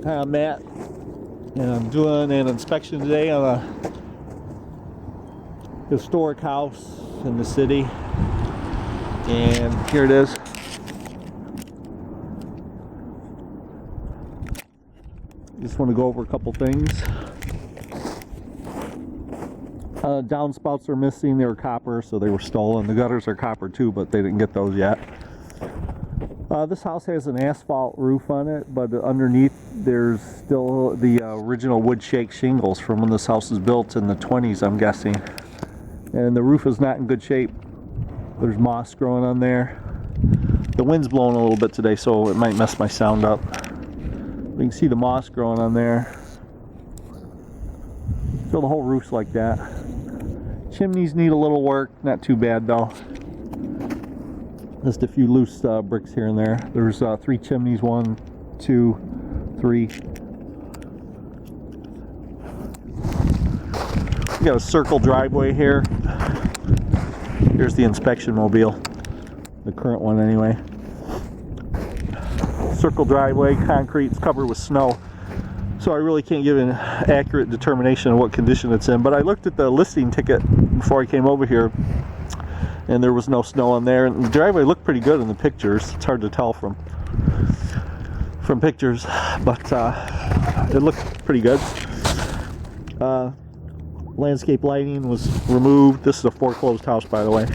Hi, I'm Matt, and I'm doing an inspection today on a historic house in the city, and here it is. Just want to go over a couple things. Downspouts are missing. They were copper, so they were stolen. The gutters are copper too, but they didn't get those yet. This house has an asphalt roof on it, but underneath there's still the original wood shake shingles from when this house was built in the 20s, I'm guessing. And the roof is not in good shape. There's moss growing on there. The wind's blowing a little bit today, so it might mess my sound up. You can see the moss growing on there. So the whole roof's like that. Chimneys need a little work, not too bad though. Just a few loose bricks here and there. There's 3 chimneys, 1, 2, 3. We got a circle driveway here. Here's the inspection mobile, the current one anyway. Circle driveway, concrete, it's covered with snow. So I really can't give an accurate determination of what condition it's in. But I looked at the listing ticket before I came over here, and there was no snow on there. And the driveway looked pretty good in the pictures. It's hard to tell from pictures, but it looked pretty good. Landscape lighting was removed. This is a foreclosed house, by the way.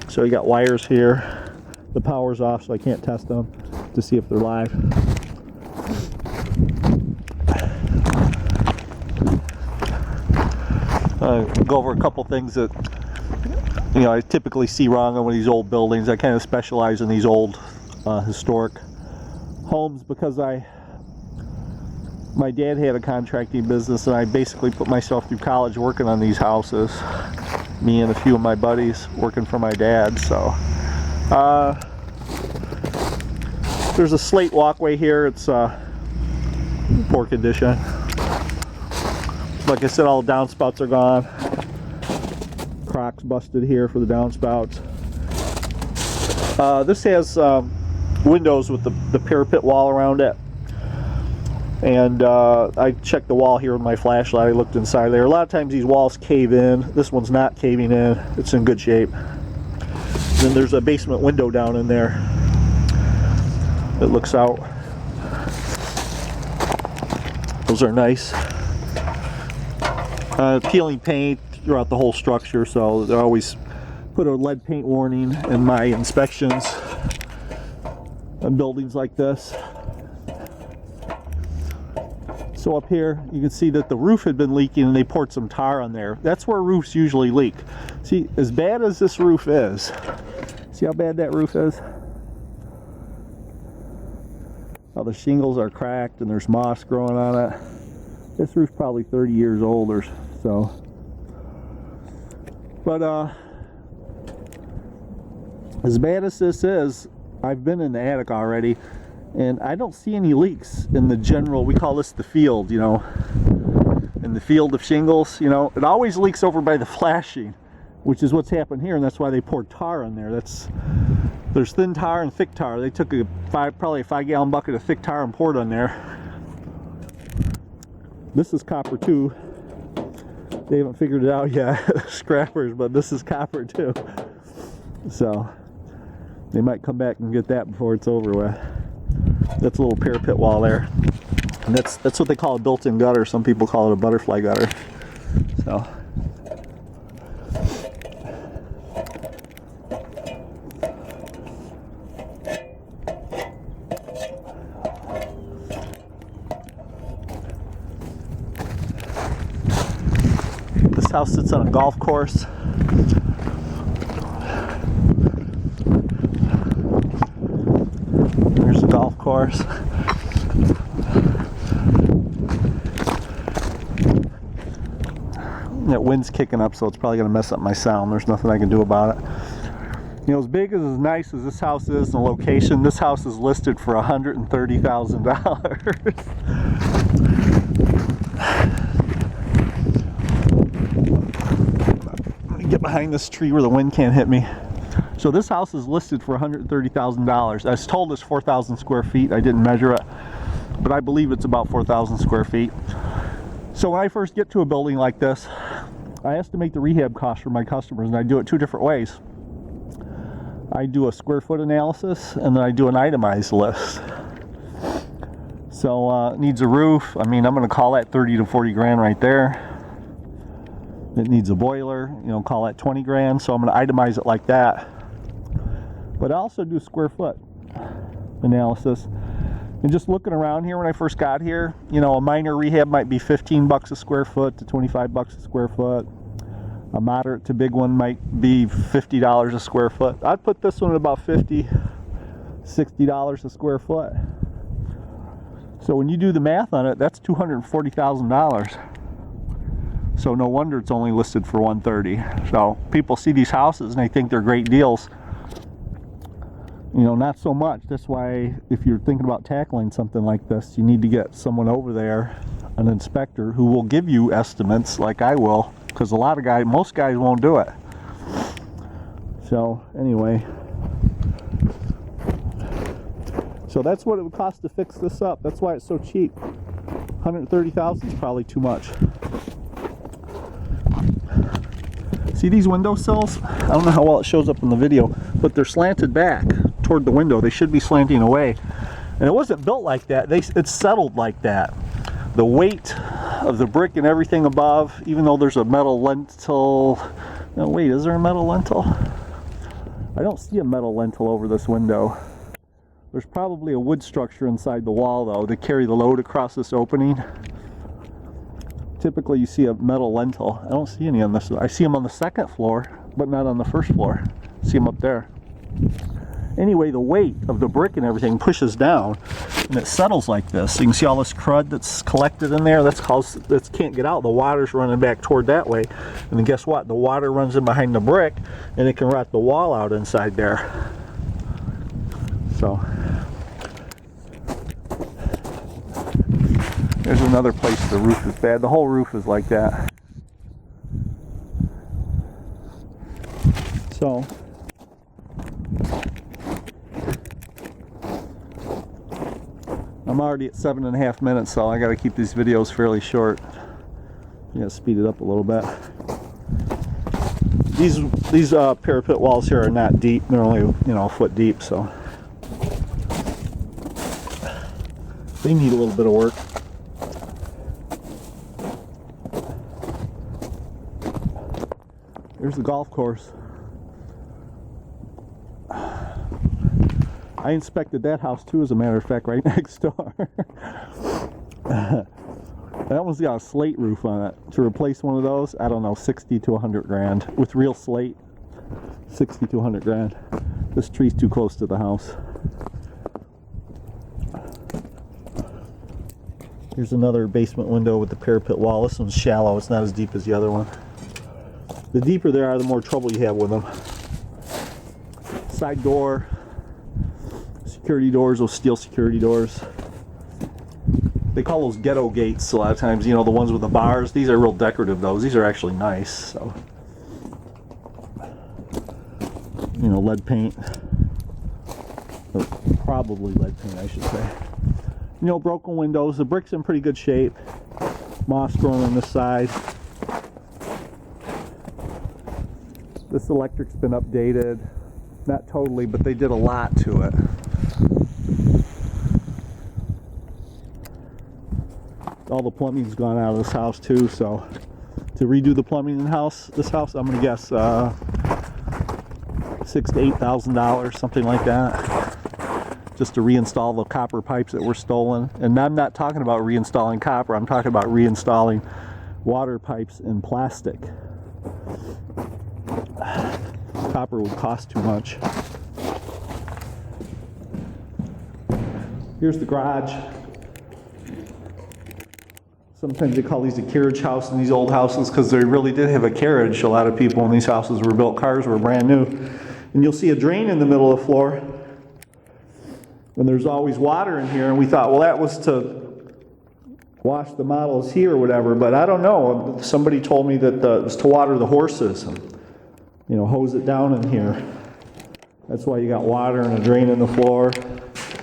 So you got wires here. The power's off, so I can't test them to see if they're live. Go over a couple things that I typically see wrong on one of these old buildings. I kind of specialize in these old historic homes because my dad had a contracting business, and I basically put myself through college working on these houses. Me and a few of my buddies working for my dad. So there's a slate walkway here. It's poor condition. Like I said, all the downspouts are gone. Crocks busted here for the downspouts. This has windows with the parapet wall around it. And I checked the wall here with my flashlight. I looked inside there. A lot of times these walls cave in. This one's not caving in. It's in good shape. Then there's a basement window down in there that looks out. Those are nice. Peeling paint throughout the whole structure, so they always put a lead paint warning in my inspections on buildings like this. So up here you can see that the roof had been leaking, and they poured some tar on there. That's where roofs usually leak. See, as bad as this roof is, see how bad that roof is? How the shingles are cracked and there's moss growing on it. This roof's probably 30 years old or so. But as bad as this is, I've been in the attic already, and I don't see any leaks in the general, we call this the field, in the field of shingles. It always leaks over by the flashing, which is what's happened here, and that's why they poured tar on there. There's thin tar and thick tar. They took probably a 5-gallon bucket of thick tar and poured on there. This is copper too. They haven't figured it out yet, scrappers, but this is copper too. So they might come back and get that before it's over with. That's a little parapet wall there. And that's what they call a built-in gutter. Some people call it a butterfly gutter. So this house sits on a golf course. There's the golf course. That wind's kicking up, so it's probably going to mess up my sound. There's nothing I can do about it. As big as nice as this house is, the location, this house is listed for $130,000. Let me get behind this tree where the wind can't hit me. So this house is listed for $130,000. I was told it's 4,000 square feet. I didn't measure it, but I believe it's about 4,000 square feet. So when I first get to a building like this, I estimate the rehab cost for my customers, and I do it two different ways. I do a square foot analysis, and then I do an itemized list. So it needs a roof. I mean, I'm going to call that 30 to 40 grand right there. It needs a boiler, you know, call that 20 grand. So I'm going to itemize it like that. But I also do square foot analysis. And just looking around here when I first got here, you know, a minor rehab might be 15 bucks a square foot to 25 bucks a square foot. A moderate to big one might be $50 a square foot. I'd put this one at about $50, $60 a square foot. So when you do the math on it, that's $240,000. So no wonder it's only listed for $130,000. So people see these houses and they think they're great deals. You know, not so much. That's why if you're thinking about tackling something like this, you need to get someone over there, an inspector, who will give you estimates like I will, because most guys won't do it. So anyway, so that's what it would cost to fix this up. That's why it's so cheap. $130,000 is probably too much. See these windowsills? I don't know how well it shows up in the video, but they're slanted back toward the window. They should be slanting away. And it wasn't built like that. It's settled like that. The weight of the brick and everything above, even though there's a metal lintel. No, wait, is there a metal lintel? I don't see a metal lintel over this window. There's probably a wood structure inside the wall, though, to carry the load across this opening. Typically you see a metal lintel. I don't see any on this. I see them on the second floor, but not on the first floor. I see them up there. Anyway, the weight of the brick and everything pushes down, and it settles like this. So you can see all this crud that's collected in there. That can't get out. The water's running back toward that way. And then guess what? The water runs in behind the brick, and it can rot the wall out inside there. So there's another place the roof is bad. The whole roof is like that. So I'm already at 7.5 minutes, so I got to keep these videos fairly short. I'm gonna speed it up a little bit. These parapet walls here are not deep. They're only, you know, a foot deep, so they need a little bit of work. There's the golf course. I inspected that house too, as a matter of fact, right next door. That one's got a slate roof on it. To replace one of those, I don't know, 60 to 100 grand. With real slate, 60 to 100 grand. This tree's too close to the house. Here's another basement window with the parapet wall. This one's shallow. It's not as deep as the other one. The deeper they are, the more trouble you have with them. Side door. Security doors, those steel security doors. They call those ghetto gates a lot of times, you know, the ones with the bars. These are real decorative, those. These are actually nice, so. You know, lead paint. Or probably lead paint, I should say. You know, broken windows. The brick's in pretty good shape. Moss growing on this side. This electric's been updated. Not totally, but they did a lot to it. All the plumbing's gone out of this house too, so to redo the plumbing in this house, I'm gonna guess $6,000 to $8,000, something like that, just to reinstall the copper pipes that were stolen. And I'm not talking about reinstalling copper, I'm talking about reinstalling water pipes in plastic. Copper would cost too much. Here's the garage. Sometimes they call these a carriage house in these old houses because they really did have a carriage. A lot of people when these houses were built, cars were brand new. And you'll see a drain in the middle of the floor. And there's always water in here. And we thought, well, that was to wash the models here or whatever. But I don't know. Somebody told me that it was to water the horses and, you know, hose it down in here. That's why you got water and a drain in the floor.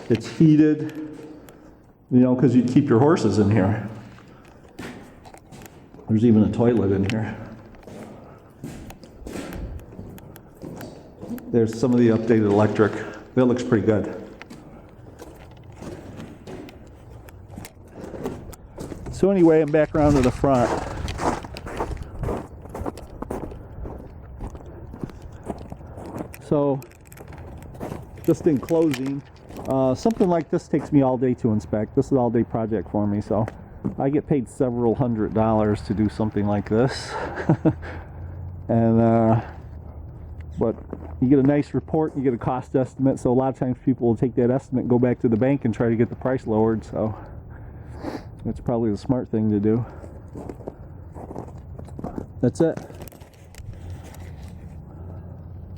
It's heated, you know, because you keep your horses in here. There's even a toilet in here. There's some of the updated electric. That looks pretty good. So anyway, I'm back around to the front. So, just in closing, something like this takes me all day to inspect. This is an all-day project for me, so I get paid several $100s to do something like this. And but you get a nice report, you get a cost estimate, so a lot of times people will take that estimate and go back to the bank and try to get the price lowered, so that's probably the smart thing to do. That's it.